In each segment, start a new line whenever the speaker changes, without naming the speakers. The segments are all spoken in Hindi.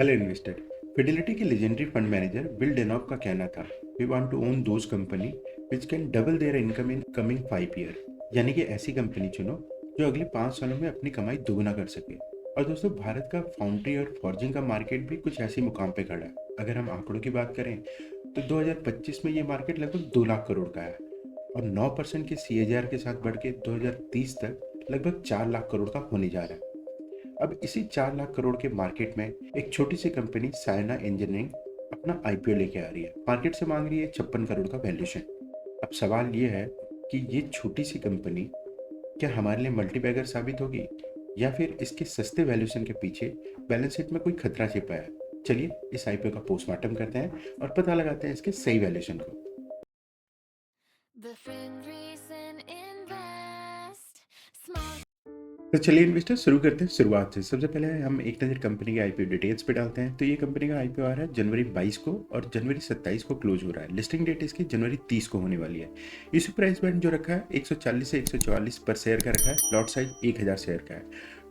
Hello investor. फिडेलिटी के legendary fund manager Bill Danoff का कहना था, we want to own those company which can double their income in coming 5 year. यानी कि ऐसी कंपनी चुनो जो अगले 5 सालों में अपनी कमाई दुगना कर सके। और दोस्तों, भारत का फाउंड्री और फॉर्जिंग का मार्केट भी कुछ ऐसी मुकाम पे खड़ा है। अगर हम आंकड़ों की बात करें तो 2025 में ये मार्केट लगभग 2 लाख करोड़ का है और 9% के CAGR के साथ बढ़ के 2030 तक लगभग 4 लाख करोड़ का होने जा रहा है। अब इसी 4 लाख करोड़ के मार्केट में एक छोटी सी कंपनी सायना इंजीनियरिंग अपना IPO लेके आ रही है। मार्केट से मांग रही है 56 करोड़ का वैल्यूशन। अब सवाल ये है कि ये छोटी सी कंपनी क्या हमारे लिए मल्टीबैगर साबित होगी या फिर इसके सस्ते वैल्यूशन के पीछे बैलेंस शीट में कोई खतरा छिपा है। चलिए इस IPO का पोस्टमार्टम करते हैं और पता लगाते हैं इसके सही वैल्यूशन को।
The Finreason Invest Small.
तो चलिए इन्वेस्टर शुरू करते हैं शुरुआत से। सबसे पहले हम एक नज़र कंपनी के IPO डिटेल्स पे डालते हैं। तो ये कंपनी का IPO आ रहा है जनवरी 22 को और जनवरी 27 को क्लोज हो रहा है। लिस्टिंग डेट इसकी जनवरी 30 को होने वाली है। इशू प्राइस बैंड जो रखा है 140 से 144 पर शेयर का रखा है। लॉट साइज 1000 शेयर का है।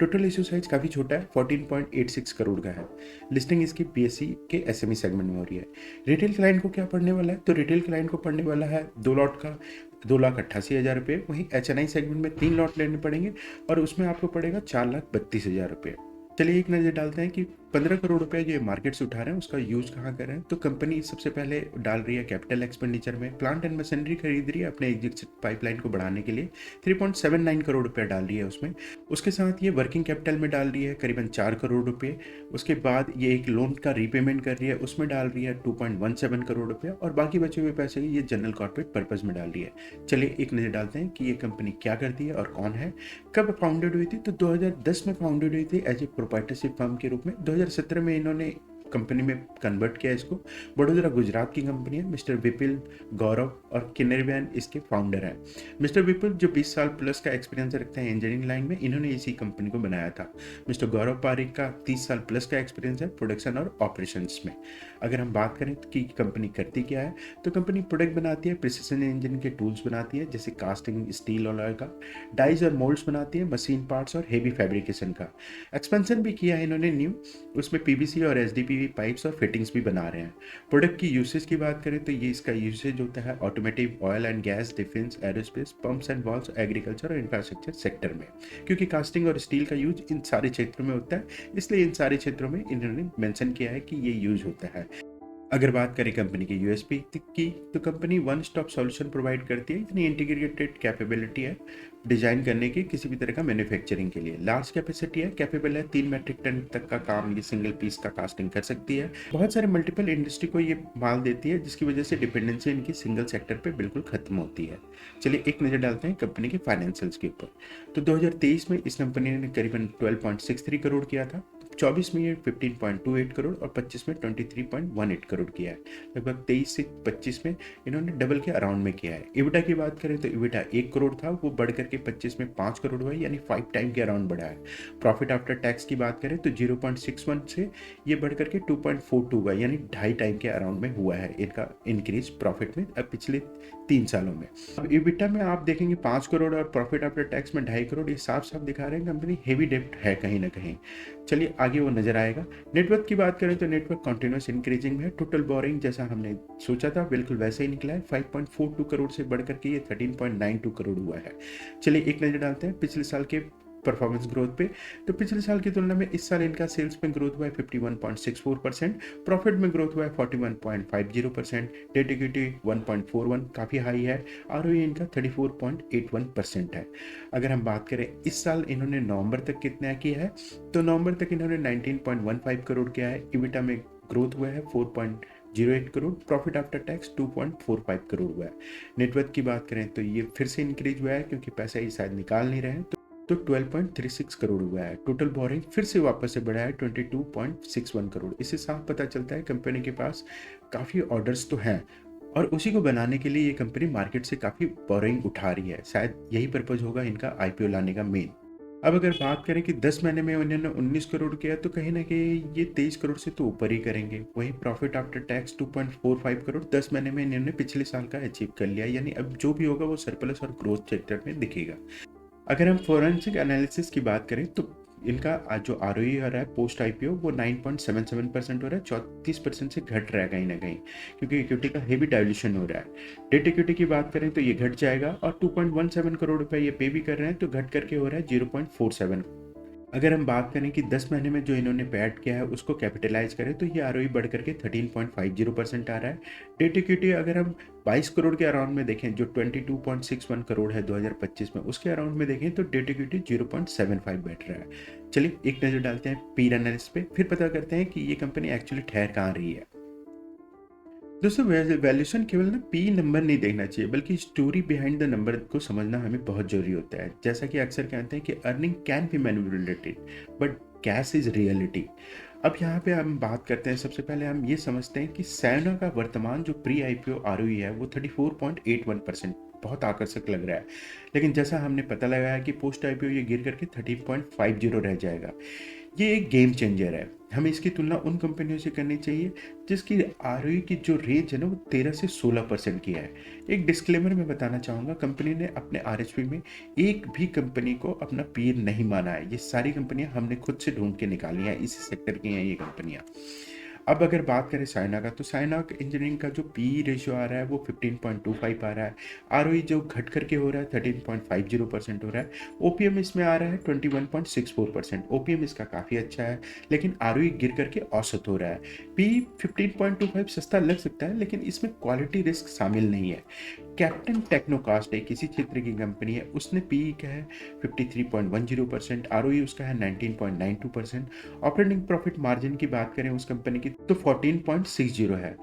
टोटल इशू साइज काफ़ी छोटा है, 14.86 करोड़ का है। लिस्टिंग इसकी PSE के SME सेगमेंट में हो रही है। रिटेल क्लाइंट को क्या पड़ने वाला है, तो रिटेल क्लाइंट को पड़ने वाला है 2 लॉट का 2,88,000 रुपये। वहीं HNI सेगमेंट में 3 लॉट लेने पड़ेंगे और उसमें आपको पड़ेगा 4,32,000 रुपये। चलिए एक नज़र डालते हैं कि 15 करोड़ रुपए जो ये मार्केट से उठा रहे हैं उसका यूज कहाँ कर रहे हैं। तो कंपनी सबसे पहले डाल रही है कैपिटल एक्सपेंडिचर में, प्लांट एंड मशीनरी खरीद रही है अपने एग्जिट पाइपलाइन को बढ़ाने के लिए। 3.79 करोड़ रुपया डाल रही है उसमें। उसके साथ ये वर्किंग कैपिटल में डाल रही है करीबन 4 करोड़ रुपये। उसके बाद ये एक लोन का रीपेमेंट कर रही है, उसमें डाल रही है 2.17 करोड़ रुपया और बाकी बचे हुए पैसे ये जनरल कॉर्पोरेट पर्पज में डाल रही है। चलिए एक नज़र डालते हैं कि ये कंपनी क्या करती है और कौन है। कब फाउंडेड हुई थी, तो 2010 में फाउंडेड हुई थी एज ए प्रोप्राइटरशिप फर्म के रूप में। 2017 में इन्होंने कंपनी में कन्वर्ट किया इसको। बड़ोदरा गुजरात की कंपनी है। मिस्टर विपिल, गौरव और किन्नरबैन इसके फाउंडर हैं। मिस्टर विपुल जो 20 साल प्लस का एक्सपीरियंस रखते हैं इंजीनियरिंग लाइन में, इन्होंने इसी कंपनी को बनाया था। मिस्टर गौरव पारिक का 30 साल प्लस का एक्सपीरियंस है प्रोडक्शन और ऑपरेशंस में। अगर हम बात करें कि कंपनी करती क्या है, तो कंपनी प्रोडक्ट बनाती है, प्रिसिशन इंजन के टूल्स बनाती है जैसे कास्टिंग, स्टील और अलॉय का, डाइज और मोल्ड्स बनाती है, मशीन पार्ट्स और हेवी फैब्रिकेशन का। एक्सपेंशन भी किया है इन्होंने न्यू, उसमें PVC और HDPE पाइप्स और फिटिंग्स भी बना रहे हैं। प्रोडक्ट की यूसेज की बात करें तो ये इसका यूसेज होता है automotive, oil and gas, defence, aerospace, pumps and valves, agriculture और इंफ्रास्ट्रक्चर सेक्टर में। क्योंकि कास्टिंग और स्टील का यूज इन सारे क्षेत्रों में होता है, इसलिए इन सारे क्षेत्रों में इन्होंने मेंशन किया है कि ये यूज होता है। अगर बात करें कंपनी के USP की, तो company one stop solution provide करती है। इतनी इंटीग्रेटेड कैपेबिलिटी है डिजाइन करने की किसी भी तरह का मैन्युफैक्चरिंग के लिए। लार्ज कैपेसिटी है, कैपेबल है, 3 मेट्रिक टन तक का काम ये सिंगल पीस का कास्टिंग कर सकती है। बहुत सारे मल्टीपल इंडस्ट्री को ये माल देती है जिसकी वजह से डिपेंडेंसी इनकी सिंगल सेक्टर पे बिल्कुल खत्म होती है। चलिए एक नज़र डालते हैं कंपनी के फाइनेंशियल्स के ऊपर। तो 2023 में इस कंपनी ने करीबन 12.63 करोड़ किया था। 24 में ये 15.28 करोड़ और 25 में 23.18 करोड़ किया है। लगभग 23 से 25 में इन्होंने डबल के अराउंड में किया है। इबिटा की बात करें तो इबिटा 1 करोड़ था, वो बढ़ करके 25 में 5 करोड़ हुआ, यानी 5 टाइम के अराउंड बढ़ा है। प्रॉफिट आफ्टर टैक्स की बात करें तो 0.61 से ये बढ़ करके 2.42 हुआ, यानी 2.5 टाइम के अराउंड में हुआ है इनका इंक्रीज प्रॉफिट में अब पिछले 3 सालों में। अब इबिटा में आप देखेंगे 5 करोड़ और प्रॉफिट आफ्टर टैक्स में 2.5 करोड़, ये साफ साफ दिखा रहे हैं कंपनी हेवी डेप्ट है कहीं ना कहीं। चलिए आगे वो नजर आएगा। नेटवर्क की बात करें तो नेटवर्क कंटिन्यूस इंक्रीजिंग है। टोटल बोरिंग जैसा हमने सोचा था बिल्कुल वैसे ही निकला है। 5.42 करोड़ से बढ़कर के ये 13.92 करोड़ हुआ है। चलिए एक नज़र डालते हैं पिछले साल के परफॉर्मेंस ग्रोथ पे। तो पिछले साल की तुलना में इस साल इनका सेल्स में ग्रोथ हुआ है 51.64%, प्रॉफिट में ग्रोथ हुआ है 41.50%, डेट इक्विटी 1.41 काफ़ी हाई है, ROE इनका 34.81% है। अगर हम बात करें इस साल इन्होंने नवंबर तक कितना किया है, तो नवंबर तक इन्होंने 19.15 करोड़ किया है। इबिटा में ग्रोथ हुआ है 4.08 crore, profit after tax 2.45 crore हुआ है। नेटवर्थ की बात करें तो ये फिर से इंक्रीज हुआ है क्योंकि पैसा ये शायद निकाल नहीं रहे हैं, तो 12.36 करोड़ हुआ है। टोटल बोरिंग फिर से वापस से बढ़ा है 22.61 करोड़। इससे साफ पता चलता है कंपनी के पास काफ़ी ऑर्डर्स तो हैं और उसी को बनाने के लिए ये कंपनी मार्केट से काफ़ी बोरिंग उठा रही है। शायद यही पर्पज होगा इनका IPO लाने का मेन। अब अगर बात करें कि 10 महीने में उन्होंने 19 करोड़ किया, तो कहीं ना कहीं ये 23 करोड़ से तो ऊपर ही करेंगे। वहीं प्रॉफिट आफ्टर टैक्स 2.45 करोड़ 10 महीने में इन्होंने पिछले साल का अचीव कर लिया, यानी अब जो भी होगा वो सरप्लस और ग्रोथ सेक्टर में दिखेगा। अगर हम फोरेंसिक एनालिसिस की बात करें तो इनका आज जो आरओई हो रहा है पोस्ट आईपीओ वो 9.77% हो रहा है, 34% से घट रहा है कहीं ना कहीं, क्योंकि इक्विटी का हेवी डाइल्यूशन हो रहा है। डेट इक्विटी की बात करें तो ये घट जाएगा, और 2.17 करोड़ रुपए ये पे भी कर रहे हैं, तो घट करके हो रहा है 0.47। अगर हम बात करें कि 10 महीने में जो इन्होंने पैड किया है उसको कैपिटलाइज करें तो ये आरओई बढ़ करके 13.50% आ रहा है। डेट इक्विटी अगर हम 22 करोड़ के अराउंड में देखें, जो 22.61 करोड़ है 2025 में, उसके अराउंड में देखें तो डेट इक्विटी 0.75 बैठ रहा है। चलिए एक नज़र डालते हैं पीर एनालिसिस पे, फिर पता करते हैं कि ये कंपनी एक्चुअली ठहर कहाँ रही है। दोस्तों वैल्यूएशन केवल ना पी नंबर नहीं देखना चाहिए, बल्कि स्टोरी बिहाइंड द नंबर को समझना हमें बहुत जरूरी होता है। जैसा कि अक्सर कहते हैं कि earning can be manipulated but cash is reality. अब यहाँ पे हम बात करते हैं, सबसे पहले हम ये समझते हैं कि सैना का वर्तमान जो प्री आईपीओ आरओई है वो 34.81%, बहुत आकर्षक लग रहा है। लेकिन जैसा हमने पता लगाया कि पोस्ट आईपीओ ये गिर करके 13.50 रह जाएगा। ये एक गेम चेंजर है। हमें इसकी तुलना उन कंपनियों से करनी चाहिए जिसकी आरओई की जो रेंज है ना वो 13 से 16% की है। एक डिस्क्लेमर मैं बताना चाहूँगा, कंपनी ने अपने आरएचपी में एक भी कंपनी को अपना पीर नहीं माना है। ये सारी कंपनियां हमने खुद से ढूंढ के निकाली हैं, इसी सेक्टर की हैं ये कंपनियां। अब अगर बात करें साइना का, तो साइना इंजीनियरिंग का जो पी रेशियो आ रहा है वो 15.25 आ रहा है। आरओई जो घट करके हो रहा है 13.50% हो रहा है। ओपीएम इसमें आ रहा है 21.64%। ओपीएम इसका काफ़ी अच्छा है, लेकिन आरओई गिर करके औसत हो रहा है। पी 15.25 सस्ता लग सकता है, लेकिन इसमें क्वालिटी रिस्क शामिल नहीं है। कैप्टन टेक्नोकास्ट एक किसी क्षेत्र की कंपनी है, उसने पी का है 53.10%, आरओई उसका है 19.92%। ऑपरेटिंग प्रॉफिट मार्जिन की बात करें उस कंपनी की तो 14.60 है।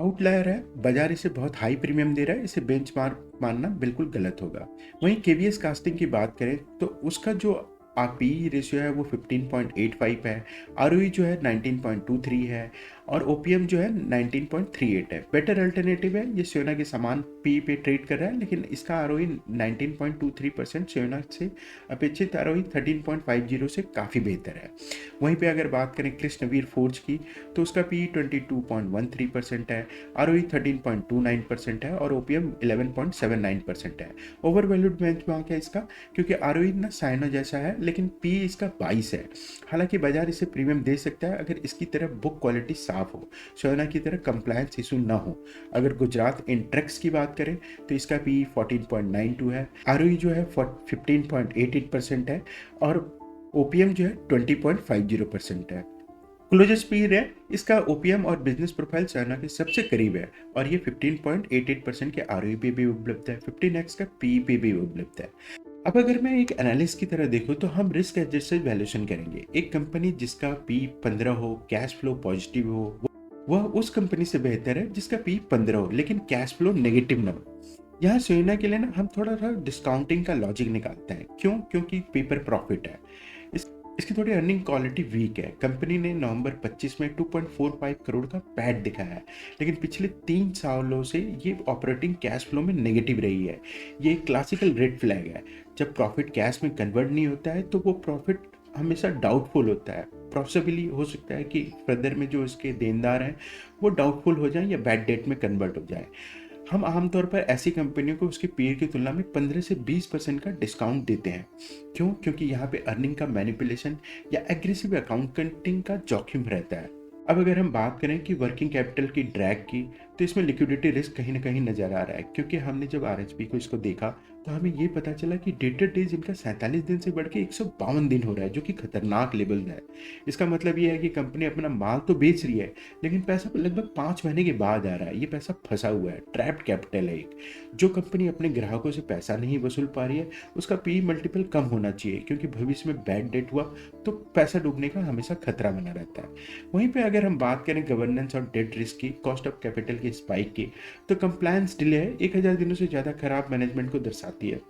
आउटलायर है, बाजार इसे बहुत हाई प्रीमियम दे रहा है, इसे बेंचमार्क मानना बिल्कुल गलत होगा। वहीं केवीएस कास्टिंग की बात करें तो उसका जो पी रेशियो है वो 15.85 है, आरओई जो है 19.23 है, और ओपीएम जो है 19.38 है। बेटर अल्टरनेटिव है, ये सोना के समान पी पे ट्रेड कर रहा है, लेकिन इसका आरओई 19.23% सोना से अपेक्षित आरओई 13.50 से काफ़ी बेहतर है। वहीं पे अगर बात करें कृष्णवीर फोर्ज की तो उसका पी 22.13% है, आरओई 13.29% है, और ओपीएम 11.79% है। ओवर वैल्यूड बेंचमार्क है इसका, क्योंकि आरओई ना साइनो जैसा है, लेकिन पी इसका 22 है। हालांकि बाजार इसे प्रीमियम दे सकता है अगर इसकी तरह बुक क्वालिटी साफ हो, सोना की तरह कंप्लायंस इशू ना हो। अगर गुजरात इंट्रेक्स की बात करें तो इसका पी 14.92 है, आरओई जो है 15.88% है, और ओपीएम जो है 20.50% है। क्लोजेस्ट पीर है, इसका ओपीएम और बिजनेस प्रोफाइल चाइना के सबसे करीब है, और ये 15.88% के आरओई पे भी उपलब्ध है, 15x का पी पे भी उपलब्ध है। अब अगर मैं एक एनालिस्ट की तरह देखूं तो हम रिस्क एडजस्टेड वैल्यूएशन करेंगे। एक कंपनी जिसका पी 15 हो, कैश फ्लो पॉजिटिव हो, वह उस कंपनी से बेहतर है जिसका पी 15 हो लेकिन कैश फ्लो नेगेटिव ना हो। यहाँ सोना के लिए ना हम थोड़ा सा डिस्काउंटिंग का लॉजिक निकालते हैं। क्यों? क्योंकि पेपर प्रॉफिट है। इस इसकी थोड़ी अर्निंग क्वालिटी वीक है। कंपनी ने नवंबर 25 में 2.45 करोड़ का पैड दिखाया है, लेकिन पिछले 3 सालों से ये ऑपरेटिंग कैश फ्लो में नेगेटिव रही है। ये एक क्लासिकल रेड फ्लैग है। जब प्रॉफिट कैश में कन्वर्ट नहीं होता है तो वो प्रॉफिट हमेशा डाउटफुल होता है। पॉसिबली हो सकता है कि फर्दर में जो इसके देनदार हैं वो डाउटफुल हो जाएं या बैड डेट में कन्वर्ट हो जाए। हम आमतौर पर ऐसी कंपनियों को उसके पीर की तुलना में 15 से 20% का डिस्काउंट देते हैं। क्यों? क्योंकि यहाँ पे अर्निंग का मैनिपुलेशन या एग्रेसिव अकाउंटिंग का जोखिम रहता है। अब अगर हम बात करें कि वर्किंग कैपिटल की ड्रैग की, तो इसमें लिक्विडिटी रिस्क कहीं ना कहीं नजर आ रहा है, क्योंकि हमने जब आरएचपी को इसको देखा तो हमें ये पता चला कि डेटर डेज इनका 47 दिन से बढ़ के 152 दिन हो रहा है, जो कि खतरनाक लेवल है। इसका मतलब ये है कि कंपनी अपना माल तो बेच रही है, लेकिन पैसा लगभग 5 महीने के बाद आ रहा है। ये पैसा फंसा हुआ है, ट्रैप्ड कैपिटल है एक। जो कंपनी अपने ग्राहकों से पैसा नहीं वसूल पा रही है उसका पी मल्टीपल कम होना चाहिए, क्योंकि भविष्य में बैड डेट हुआ तो पैसा डूबने का हमेशा खतरा बना रहता है। वहीं पे अगर हम बात करें गवर्नेंस और डेट रिस्क की, कॉस्ट ऑफ कैपिटल की स्पाइक की, तो कंप्लायंस डिले है 1000 दिनों से ज़्यादा खराब मैनेजमेंट को दर्शाती है।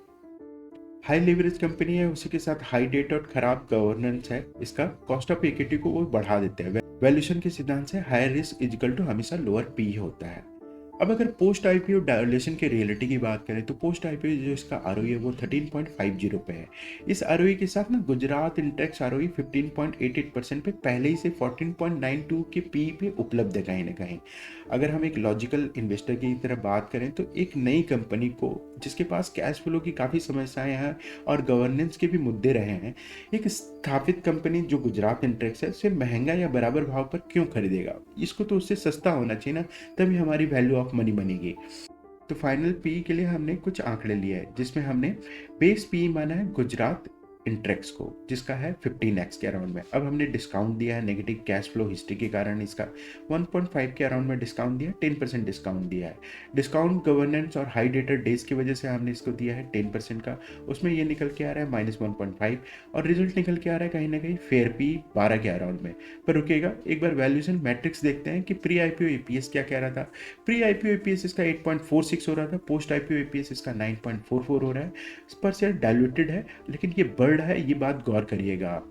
हाई लेवरेज कंपनी है, उसी के साथ हाई डेट और खराब गवर्नेंस है, इसका कॉस्ट ऑफ इक्विटी को वो बढ़ा देते हैं। वैल्यूएशन के सिद्धांत से हायर रिस्क इजिकल टू हमेशा लोअर पी होता है। अब अगर पोस्ट आईपीओ डायलेशन के रियलिटी की बात करें तो पोस्ट आईपीओ जो इसका आरओई है वो 13.50 पे है। इस आरओई के साथ ना गुजरात इंटेक्स आरओई 15.88% पे पहले ही से 14.92 के पी पे उपलब्ध है कहीं ना कहीं। अगर हम एक लॉजिकल इन्वेस्टर की तरह बात करें तो एक नई कंपनी को जिसके पास कैश फ्लो की काफ़ी समस्याएं हैं और गवर्नेंस के भी मुद्दे रहे हैं, एक स्थापित कंपनी जो गुजरात इंटेक्स है उसे महंगा या बराबर भाव पर क्यों खरीदेगा? इसको तो उससे सस्ता होना चाहिए ना, तभी हमारी वैल्यू ऑफ मनी बनेगी। तो फाइनल पी के लिए हमने कुछ आंकड़े लिए हैं, जिसमें हमने बेस पी माना है गुजरात इंट्रेक्स को, जिसका है 15x के अराउंड में। अब हमने डिस्काउंट दिया है नेगेटिव कैश फ्लो हिस्ट्री के कारण, इसका 1.5 के अराउंड में डिस्काउंट दिया है, 10% डिस्काउंट दिया है। डिस्काउंट गवर्नेंस और हाई डेटर डेज की वजह से हमने इसको दिया है 10% का, उसमें ये निकल के आ रहा है -1.5, और रिजल्ट निकल के आ रहा है कहीं ना कहीं फेयर पी 12 के अराउंड में। पर रुकेगा, एक बार वैल्यूएशन मैट्रिक्स देखते हैं कि प्री आईपीओ ईपीएस क्या कह रहा था। प्री आईपीओ ईपीएस इसका 8.46 हो रहा था, पोस्ट आईपीओ ईपीएस इसका 9.44 हो रहा है। इस पर शेयर डायल्यूटेड है, लेकिन ये बढ़ रहा है, ये बात गौर करिएगा आप।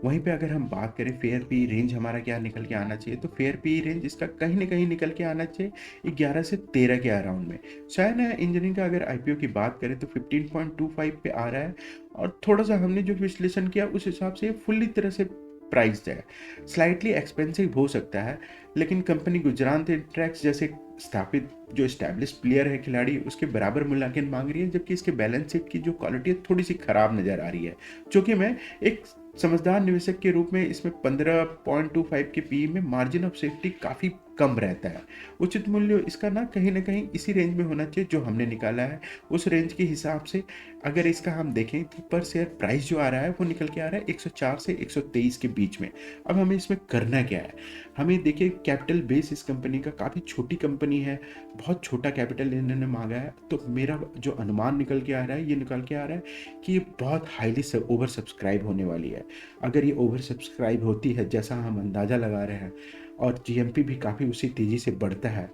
वहीं पे अगर हम बात करें फेयर पी रेंज हमारा क्या निकल के आना चाहिए, तो फेयर पी रेंज इसका कहीं ना कहीं निकल के आना चाहिए 11 से 13 के अराउंड में। शायद ना इंजीनियरिंग का अगर आईपीओ की बात करें तो 15.25 पे आ रहा है, और थोड़ा सा हमने जो विश्लेषण किया उस हिसाब से फुल्ली तरह से प्राइस्ड है। स्लाइटली एक्सपेंसिव हो सकता है, लेकिन कंपनी गुजरात इंट्रैक्स जैसे स्थापित जो एस्टैब्लिश प्लेयर है खिलाड़ी, उसके बराबर मूल्यांकन मांग रही है, जबकि इसके बैलेंस शीट की जो क्वालिटी है थोड़ी सी खराब नजर आ रही है। जो कि मैं एक समझदार निवेशक के रूप में इसमें 15.25 के पी में मार्जिन ऑफ सेफ्टी काफ़ी कम रहता है। उचित मूल्य इसका ना कहीं इसी रेंज में होना चाहिए जो हमने निकाला है। उस रेंज के हिसाब से अगर इसका हम देखें तो पर शेयर प्राइस जो आ रहा है वो निकल के आ रहा है 104 से 123 के बीच में। अब हमें इसमें करना क्या है? हमें देखिए कैपिटल बेस इस कंपनी का काफ़ी छोटी कंपनी है, बहुत छोटा कैपिटल इन्होंने मांगा है। तो मेरा जो अनुमान निकल के आ रहा है, ये निकल के आ रहा है कि ये बहुत हाईली ओवर सब्सक्राइब होने वाली है। अगर ये ओवर सब्सक्राइब होती है जैसा हम अंदाज़ा लगा रहे हैं, और जीएमपी भी काफ़ी उसी तेज़ी से बढ़ता है,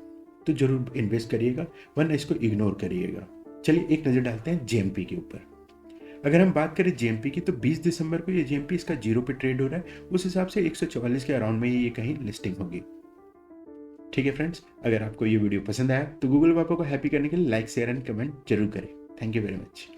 तो ज़रूर इन्वेस्ट करिएगा, वरना इसको इग्नोर करिएगा। चलिए एक नज़र डालते हैं जेएमपी के ऊपर। अगर हम बात करें जेएमपी की, तो 20 दिसंबर को ये जेएमपी इसका 0 पे ट्रेड हो रहा है। उस हिसाब से 144 के अराउंड में ये कहीं लिस्टिंग होगी। ठीक है फ्रेंड्स, अगर आपको ये वीडियो पसंद आया तो गूगल पापा को हैप्पी करने के लिए लाइक शेयर एंड कमेंट जरूर करें। Thank you very much.